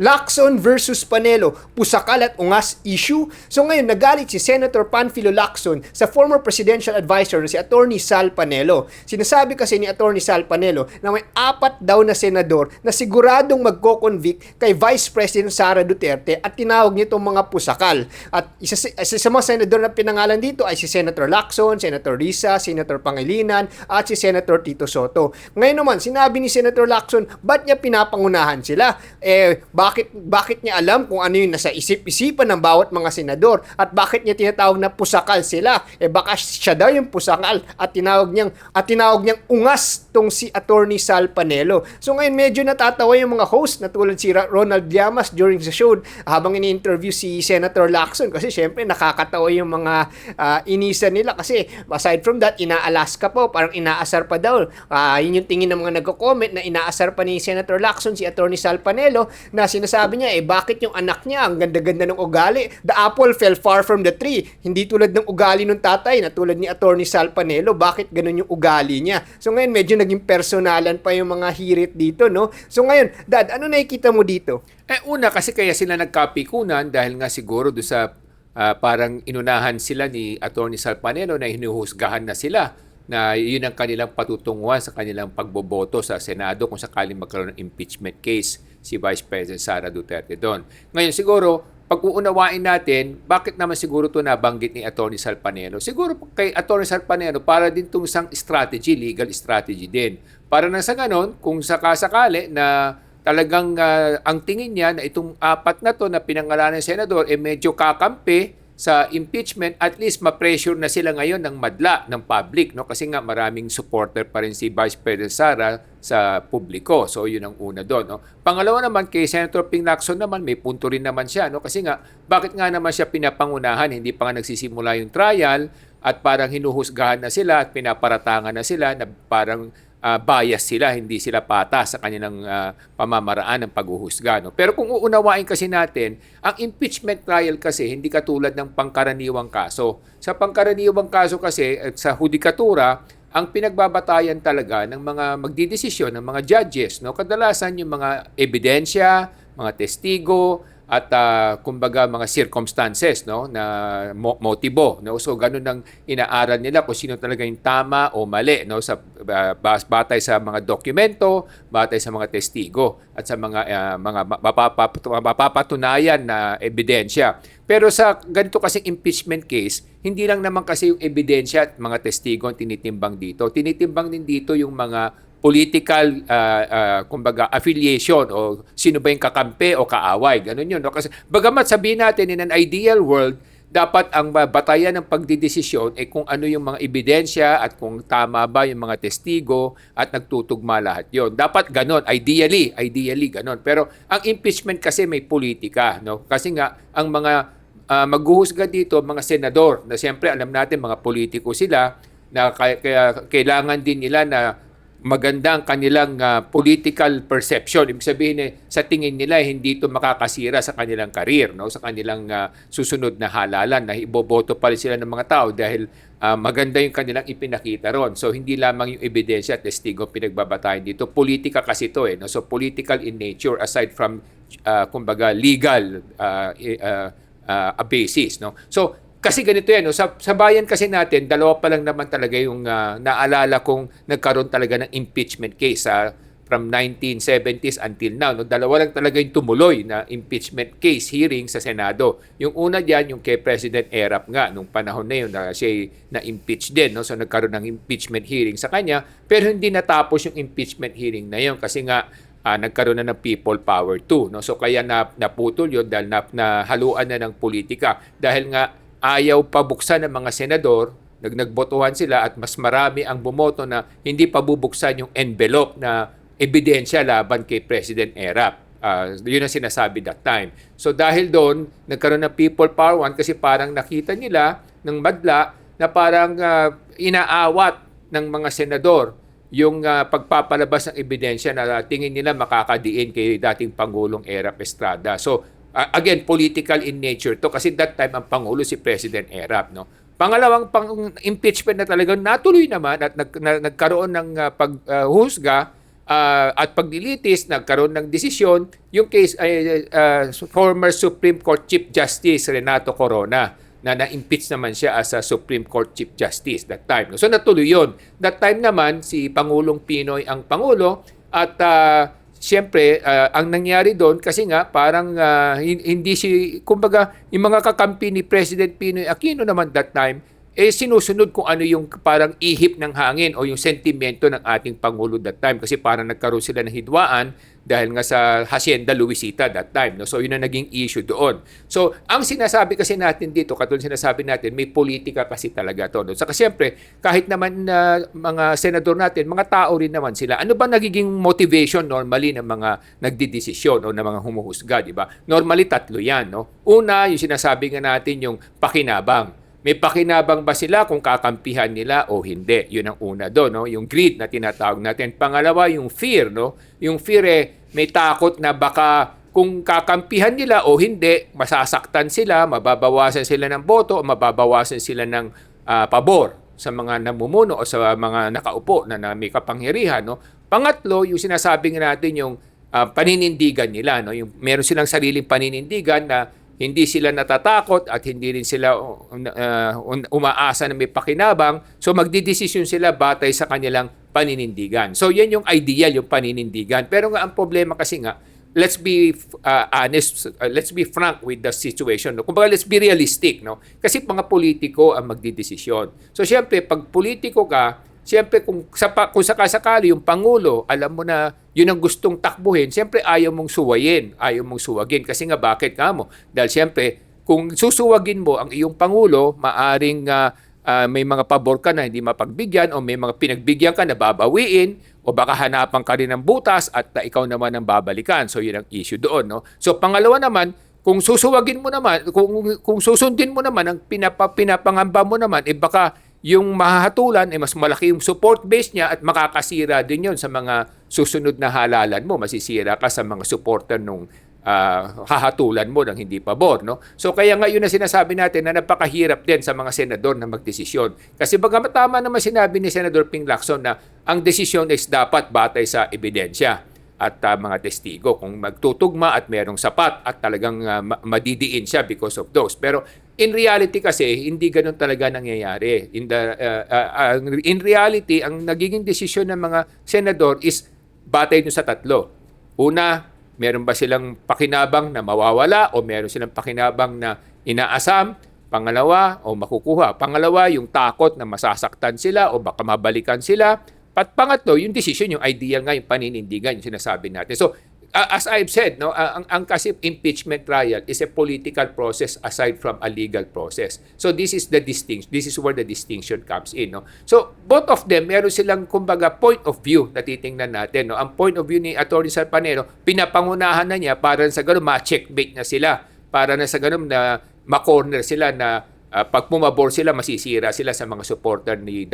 Lacson versus Panelo, pusakal at ungas issue. So ngayon, nagalit si Senator Panfilo Lacson sa former presidential advisor na si Attorney Sal Panelo. Sinasabi kasi ni Attorney Sal Panelo na may 4 daw na senador na siguradong magko-convict kay Vice President Sara Duterte at tinawag niya itong mga pusakal. At isa sa mga senador na pinangalan dito ay si Senator Lacson, Senator Risa, Senator Pangilinan at si Senator Tito Soto. Ngayon naman, sinabi ni Senator Lacson, ba't niya pinapangunahan sila? Bakit niya alam kung ano yung nasa isip-isipan ng bawat mga senador at bakit niya tinatawag na pusakal sila? Baka siya daw yung pusakal at tinawag niyang ungas tong si Attorney Sal Panelo. So ngayon medyo natatawa yung mga host na tulad si Ronald Llamas during the show habang ini-interview si Senator Lacson kasi syempre nakakatawa yung mga inisa nila kasi aside from that ina-Alaska pa parang inaasar pa daw. Yun yung tingin ng mga nagko-comment na inaasar pa ni Senator Lacson si Attorney Sal Panelo na sinasabi niya, bakit yung anak niya, ang ganda-ganda ng ugali. The apple fell far from the tree. Hindi tulad ng ugali ng tatay na tulad ni Attorney Sal Panelo. Bakit ganun yung ugali niya? So ngayon, medyo naging personalan pa yung mga hirit dito, no? So ngayon, Dad, ano nakikita mo dito? Una, kasi kaya sila nagkapikunan dahil nga siguro doon sa parang inunahan sila ni Attorney Sal Panelo na hinuhusgahan na sila na yun ang kanilang patutunguhan sa kanilang pagboboto sa Senado kung sakaling magkaroon ng impeachment case si Vice President Sara Duterte doon. Ngayon siguro, pag-uunawain natin, bakit naman siguro ito nabanggit ni Attorney Sal Panelo? Siguro kay Attorney Sal Panelo para din itong isang strategy, legal strategy din. Para na sa ganon, kung sakasakali na talagang ang tingin niya na itong 4 na to na pinangalanan ng senador medyo kakampi sa impeachment, at least ma-pressure na sila ngayon ng madla ng public, no? Kasi nga maraming supporter pa rin si Vice President Sara sa publiko. So yun ang una doon, no? Pangalawa naman kay Senator Ping Lacson naman, may punto rin naman siya, no? Kasi nga bakit nga naman siya pinapangunahan, hindi pa nga nagsisimula yung trial at parang hinuhusgahan na sila at pinaparatangan na sila na parang bias sila, hindi sila patas sa kanilang pamamaraan ng paghuhusga. No? Pero kung uunawain kasi natin, ang impeachment trial kasi hindi katulad ng pangkaraniwang kaso. Sa pangkaraniwang kaso kasi, sa hudikatura, ang pinagbabatayan talaga ng mga magdidesisyon ng mga judges, no? Kadalasan yung mga ebidensya, mga testigo, at kumbaga mga circumstances, no, na motibo, no. So ganun ang inaaral nila kung sino talaga yung tama o mali, no, sa batay sa mga dokumento, batay sa mga testigo at sa mga mapapatunayan na ebidensya. Pero sa ganito kasing impeachment case, hindi lang naman kasi yung ebidensya at mga testigo ang tinitimbang dito. Tinitimbang din dito yung mga political kumbaga affiliation o sino ba yung kakampi o kaaway, ganun yun, no? Kasi bagamat sabihin natin in an ideal world, dapat ang batayan ng pagdidesisyon ay kung ano yung mga ebidensya at kung tama ba yung mga testigo at nagtutugma lahat yon. Dapat ganun, ideally ganun. Pero ang impeachment kasi may politika, no? Kasi nga ang mga maghuhusga dito, mga senador, na siyempre alam natin mga politiko sila, na kaya kailangan din nila na maganda ang kanilang political perception. Ibig sabihin sa tingin nila hindi ito makakasira sa kanilang career, no? Sa kanilang susunod na halalan na iboboto pa rin sila ng mga tao dahil maganda yung kanilang ipinakita ron. So hindi lamang yung ebidensya at testigo pinagbabatayan dito. Politika kasi ito no? So political in nature aside from kumbaga legal basis, no? So kasi ganito yan, no? Sa bayan kasi natin, 2 pa lang naman talaga yung naalala kong nagkaroon talaga ng impeachment case from 1970s until now. No? 2 lang talaga yung tumuloy na impeachment case hearing sa Senado. Yung una diyan, yung kay President Erap nga, nung panahon na yun na siya na-impeach din. No? So nagkaroon ng impeachment hearing sa kanya, pero hindi natapos yung impeachment hearing na yun kasi nga nagkaroon na ng people power 2. No? So kaya naputol yun dahil nahaluan na ng politika. Dahil nga ayaw pa buksan ng mga senador, nagbotohan sila at mas marami ang bumoto na hindi pa bubuksan yung envelope na ebidensya laban kay President Erap. Yun ang sinasabi that time. So dahil doon, nagkaroon ng people power 1 kasi parang nakita nila ng madla na parang inaawat ng mga senador yung pagpapalabas ng ebidensya na tingin nila makakadiin kay dating Pangulong Erap Estrada. So again, political in nature to kasi that time ang Pangulo si President Erap, no? Pangalawang impeachment na talagang natuloy naman at nagkaroon ng paghusga At paglilitis, nagkaroon ng desisyon yung case ay former Supreme Court Chief Justice Renato Corona na na-impeach naman siya as a Supreme Court Chief Justice that time. So natuloy yun. That time naman, si Pangulong Pinoy ang Pangulo at siyempre, ang nangyari doon kasi nga parang hindi si, kumbaga, yung mga kakampi ni President Pinoy Aquino naman that time, sinusunod kung ano yung parang ihip ng hangin o yung sentimento ng ating Pangulo that time kasi parang nagkaroon sila ng hidwaan dahil nga sa Hacienda Luisita that time. No? So yun ang naging issue doon. So ang sinasabi kasi natin dito, katulad sinasabi natin, may politika kasi talaga to. No? Saka siyempre, kahit naman mga senador natin, mga tao rin naman sila. Ano ba nagiging motivation normally ng mga nagdidesisyon o ng mga humuhusga, di ba? Normally tatlo yan. No? Una, yung sinasabi nga natin yung pakinabang. May pakinabang ba sila kung kakampihan nila o hindi? Yun ang una doon, no? Yung greed na tinatawag natin. Pangalawa, yung fear, no? Yung fear may takot na baka kung kakampihan nila o hindi, masasaktan sila, mababawasan sila ng boto o mababawasan sila ng pabor sa mga namumuno o sa mga nakaupo na may kapangyarihan, no? Pangatlo, yung sinasabi nga natin yung paninindigan nila, no? Yung meron silang sariling paninindigan na hindi sila natatakot at hindi rin sila umaasa na may pakinabang. So magdidesisyon sila batay sa kanilang paninindigan. So yan yung ideal, yung paninindigan. Pero nga ang problema kasi nga, let's be honest, let's be frank with the situation. No? Kumbaga, let's be realistic. No? Kasi mga politiko ang magdidesisyon. So syempre, pag politiko ka, siyempre kung sakasakali yung Pangulo, alam mo na yun ang gustong takbuhin, siyempre ayaw mong suwayin, ayaw mong suwagin. Kasi nga bakit ka mo? Dahil siyempre, kung susuwagin mo ang iyong Pangulo, maaring may mga pabor ka na hindi mapagbigyan o may mga pinagbigyan ka na babawiin o baka hanapan ka rin ng butas at ikaw naman ang babalikan. So yun ang issue doon. No? So pangalawa naman, kung susuwagin mo naman, kung susundin mo naman ang pinapangamba mo naman, baka yung mahahatulan mas malaki yung support base niya at makakasira din yon sa mga susunod na halalan mo. Masisira ka sa mga supporter nung hahatulan mo ng hindi pabor. No? So kaya nga yun na sinasabi natin na napakahirap din sa mga senador na magdesisyon. Kasi bagamat tama naman sinabi ni Senador Ping Lacson na ang desisyon is dapat batay sa ebidensya at mga testigo. Kung magtutugma at merong sapat at talagang madidiin siya because of those. Pero in reality kasi, hindi ganun talaga nangyayari. In reality, ang nagiging desisyon ng mga senador is batay dun sa tatlo. Una, meron ba silang pakinabang na mawawala o meron silang pakinabang na inaasam? Pangalawa, o makukuha. Pangalawa, yung takot na masasaktan sila o baka mabalikan sila. At pangatlo, yung decision, yung ideal nga, yung paninindigan, yung sinasabi natin. So, as I've said, no, ang kasi impeachment trial is a political process aside from a legal process. So, this is where the distinction comes in. No? So, both of them, meron silang, kumbaga, point of view na titingnan natin. No? Ang point of view ni Atty. Sal Panelo, pinapangunahan na niya para sa ganun, ma-checkmate na sila. Para na sa ganun na ma-corner sila na pag pumabor sila, masisira sila sa mga supporter ni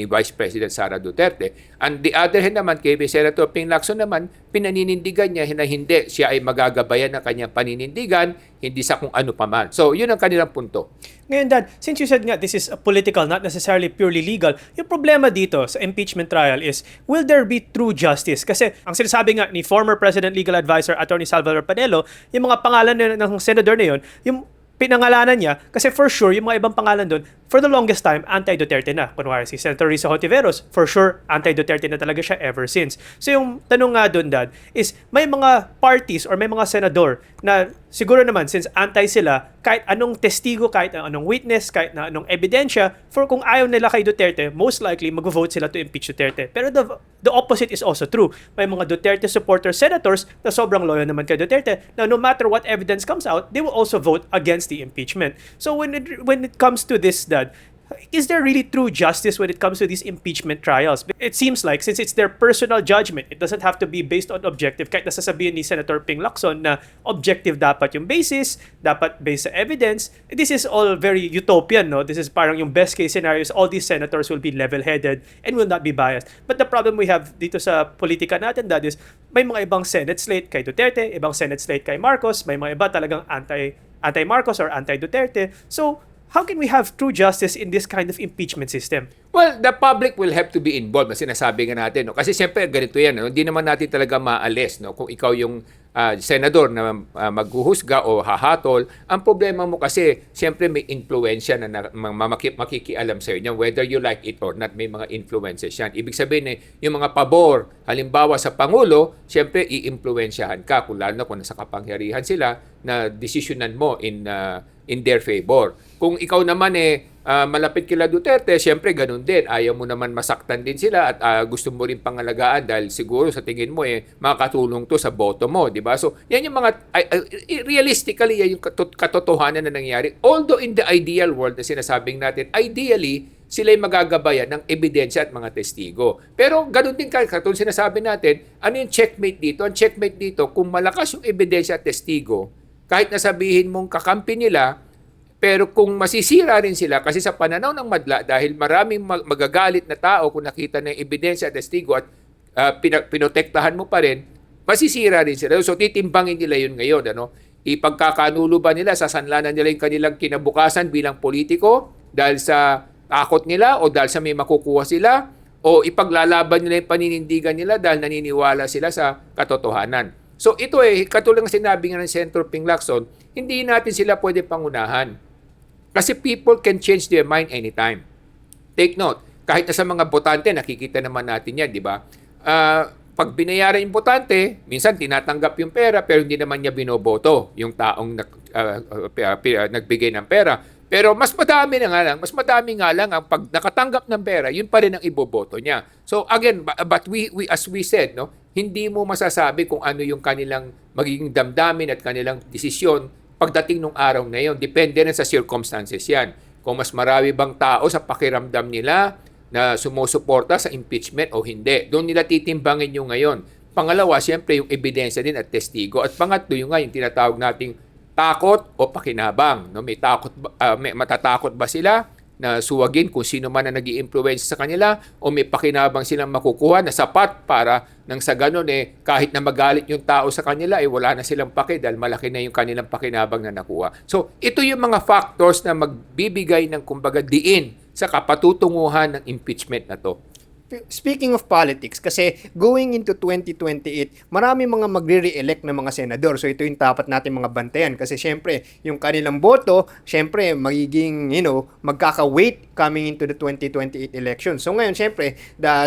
Vice President Sara Duterte. And the other hand naman, kay Senator Ping Lacson naman, pinaninindigan niya na hindi siya ay magagabayan ng kanyang paninindigan, hindi sa kung ano pa man. So, yun ang kanilang punto. Ngayon, Dad, since you said nga this is political, not necessarily purely legal, yung problema dito sa impeachment trial is, will there be true justice? Kasi ang sinasabi nga ni former President Legal Advisor Atty. Salvador Panelo, yung mga pangalan ng senador na yun, yung pinangalanan niya, kasi for sure, yung mga ibang pangalan doon, for the longest time, anti-Duterte na. Kunwari si Senator Risa Hontiveros, for sure, anti-Duterte na talaga siya ever since. So yung tanong nga doon, Dad, is may mga parties or may mga senador na siguro naman, since anti sila, kahit anong testigo, kahit anong witness, kahit na anong ebidensya, for kung ayaw nila kay Duterte, most likely mag-vote sila to impeach Duterte. Pero the opposite is also true. May mga Duterte supporter senators na sobrang loyal naman kay Duterte na no matter what evidence comes out, they will also vote against the impeachment. So when it comes to this, Dad, is there really true justice when it comes to these impeachment trials? It seems like, since it's their personal judgment, it doesn't have to be based on objective. Kahit nasasabihin ni Senator Ping Lacson na objective dapat yung basis, dapat based sa evidence. This is all very utopian, no? This is parang yung best case scenarios, all these senators will be level-headed and will not be biased. But the problem we have dito sa politika natin, Dad, is may mga ibang Senate slate kay Duterte, ibang Senate slate kay Marcos, may mga iba talagang anti-Marcos or anti-Duterte. So, how can we have true justice in this kind of impeachment system? Well, the public will have to be involved. Mas sinasabi nga natin, no? Kasi siyempre ganito yan, no? Hindi naman natin talaga maalis, no? Kung ikaw yung senador na maghuhusga o hahatol, ang problema mo kasi siyempre may influensya na makikialam sa inyo, whether you like it or not, may mga influences yan. Ibig sabihin, yung mga pabor, halimbawa sa Pangulo, siyempre i-influensyahan ka, kung lalo na kung nasa kapangyarihan sila, na desisyonan mo in their favor. Kung ikaw naman malapit kila Duterte, siyempre ganun din. Ayaw mo naman masaktan din sila at gusto mo rin pangalagaan dahil siguro sa tingin mo makakatulong to sa boto mo, di ba? So, yan yung mga realistically yan yung katotohanan na nangyari. Although in the ideal world na sinasabing natin, ideally sila'y magagabayan ng ebidensya at mga testigo. Pero ganun din katulad sinasabi natin, ano yung checkmate dito? Ang checkmate dito, kung malakas yung ebidensya at testigo, kahit nasabihin mong kakampi nila, pero kung masisira rin sila kasi sa pananaw ng madla dahil maraming magagalit na tao kung nakita na yung ebidensya at testigo at pinotektahan mo pa rin, masisira rin sila. So titimbangin nila yun ngayon. Ipagkakanulo ba nila, sasanlanan nila yung kanilang kinabukasan bilang politiko dahil sa takot nila o dahil sa may makukuha sila o ipaglalaban nila yung paninindigan nila dahil naniniwala sila sa katotohanan. So ito katulad ng sinabi nga ng Senator Ping Lacson, hindi natin sila pwede pangunahan. Kasi people can change their mind anytime. Take note, kahit na sa mga botante, nakikita naman natin yan, di ba? Pag binayaran yung botante, minsan tinatanggap yung pera pero hindi naman niya binoboto yung taong nagbigay ng pera. Pero mas madami nga lang ang pag nakatanggap ng pera, yun pa rin ang iboboto niya. So again, but we as we said, no, hindi mo masasabi kung ano yung kanilang magiging damdamin at kanilang desisyon pagdating ng araw na yun. Depende rin sa circumstances yan. Kung mas marami bang tao sa pakiramdam nila na sumusuporta sa impeachment o hindi. Doon nila titimbangin yung ngayon. Pangalawa, siyempre yung ebidensya din at testigo. At pangatlo, yung nga yung tinatawag nating takot o pakinabang. No? May matatakot ba sila na suwagin kung sino man na nag-i-influence sa kanila o may pakinabang silang makukuha na sapat para nang sa ganun kahit na magalit yung tao sa kanila wala na silang paki dahil malaki na yung kanilang pakinabang na nakuha. So ito yung mga factors na magbibigay ng kumbaga diin sa kapatutunguhan ng impeachment na to. Speaking of politics, kasi going into 2028, marami mga magre-re-elect na mga senador. So ito yung dapat natin mga bantayan. Kasi syempre, yung kanilang boto, syempre, magiging, magkaka-weight coming into the 2028 election. So ngayon, syempre,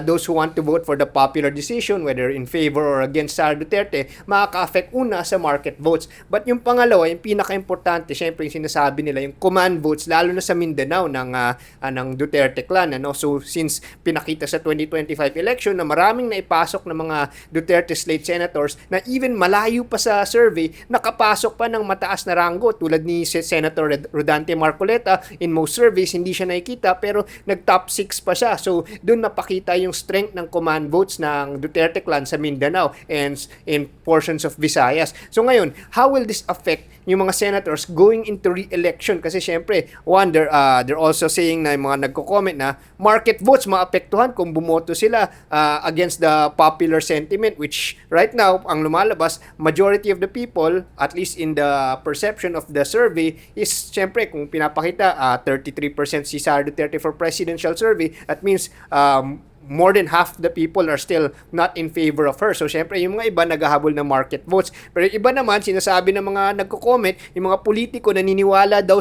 those who want to vote for the popular decision, whether in favor or against Sara Duterte, makaka-affect una sa market votes. But yung pangalawa, yung pinaka-importante, syempre, yung sinasabi nila, yung command votes, lalo na sa Mindanao ng Duterte clan. So since pinakita sa 2025 election na maraming naipasok na mga Duterte slate senators na even malayo pa sa survey, nakapasok pa ng mataas na ranggo tulad ni Senator Rodante Marcoleta. In most surveys, hindi siya nakikita pero nag-top 6 pa siya. So, doon napakita yung strength ng command votes ng Duterte clan sa Mindanao and in portions of Visayas. So, ngayon, how will this affect yung mga senators going into re-election? Kasi syempre, they're also saying na yung mga nagko-comment na market votes maapektuhan kung bumoto sila against the popular sentiment, which right now, ang lumalabas, majority of the people, at least in the perception of the survey, is syempre, kung pinapakita, 33% si Sara Duterte for presidential survey, that means more than half the people are still not in favor of her. So, syempre, yung mga iba naghahabol ng market votes. Pero iba naman, sinasabi ng mga nagko-comment, yung mga politiko naniniwala daw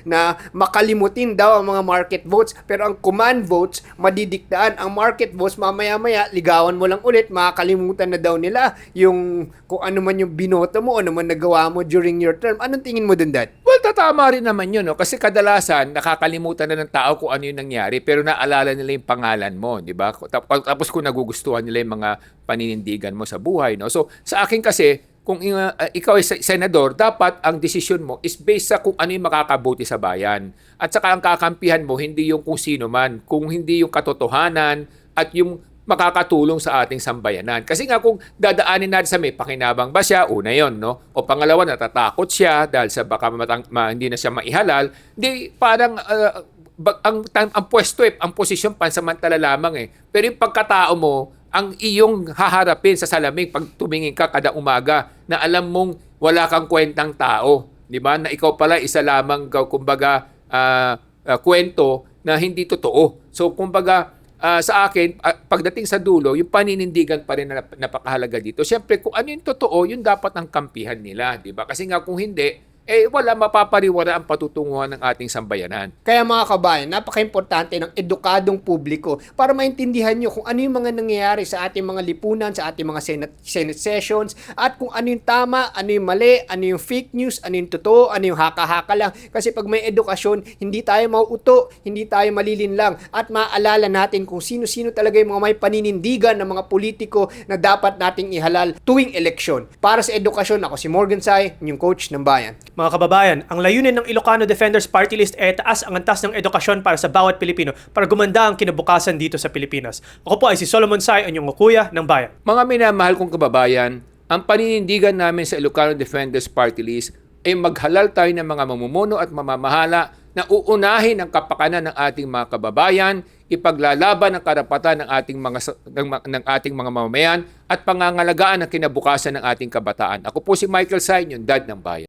na makalimutin daw ang mga market votes. Pero ang command votes, madidiktaan. Ang market votes, mamaya-maya, ligawan mo lang ulit, makakalimutan na daw nila yung kung ano man yung binoto mo, ano man nagawa mo during your term. Anong tingin mo dun, Dad? Well, tatama rin naman yun. No? Kasi kadalasan, nakakalimutan na ng tao kung ano yung nangyari, pero naalala nila yung pangalan mo, di ba? Tapos kung nagugustuhan nila yung mga paninindigan mo sa buhay, no? So, sa akin kasi, kung ikaw ay senador, dapat ang desisyon mo is based sa kung ano yung makakabuti sa bayan. At saka ang kakampihan mo, hindi yung kung sino man, kung hindi yung katotohanan at yung makakatulong sa ating sambayanan. Kasi nga kung dadaanin natin sa may pakinabang ba siya, una yon, no? O pangalawa, natatakot siya dahil sa baka hindi na siya maihalal, di parang ang pwesto ang posisyon pansamantala lamang Pero yung pagkatao mo, ang iyong haharapin sa salamin pag tumingin ka kada umaga na alam mong wala kang kwentang tao di ba? Na ikaw pala isa lamang kumbaga kwento na hindi totoo. So kumbaga sa akin pagdating sa dulo, yung paninindigan pa rin na napakahalaga dito. Siyempre kung ano yung totoo, yun dapat ang kampihan nila, di ba? Kasi nga kung hindi, wala mapapariwara ang patutunguhan ng ating sambayanan. Kaya mga kabayan, napaka-importante ng edukadong publiko para maintindihan nyo kung ano yung mga nangyayari sa ating mga lipunan, sa ating mga Senate sessions, at kung ano yung tama, ano yung mali, ano yung fake news, ano yung totoo, ano yung haka-haka lang. Kasi pag may edukasyon, hindi tayo mauuto, hindi tayo malilinlang, at maaalala natin kung sino-sino talaga yung mga may paninindigan ng mga politiko na dapat nating ihalal tuwing eleksyon. Para sa edukasyon, ako si Morgan Tsay, yung coach ng bayan. Mga kababayan, ang layunin ng Ilocano Defenders Party List ay taas ang antas ng edukasyon para sa bawat Pilipino para gumanda ang kinabukasan dito sa Pilipinas. Ako po ay si Solomon Tsay, ang inyong kuya ng bayan. Mga minamahal kong kababayan, ang paninindigan namin sa Ilocano Defenders Party List ay maghalal tayo ng mga mamumuno at mamamahala na uunahin ang kapakanan ng ating mga kababayan, ipaglalaban ang karapatan ng ating mga mamamayan at pangangalagaan ang kinabukasan ng ating kabataan. Ako po si Michael Tsay, yung dad ng bayan.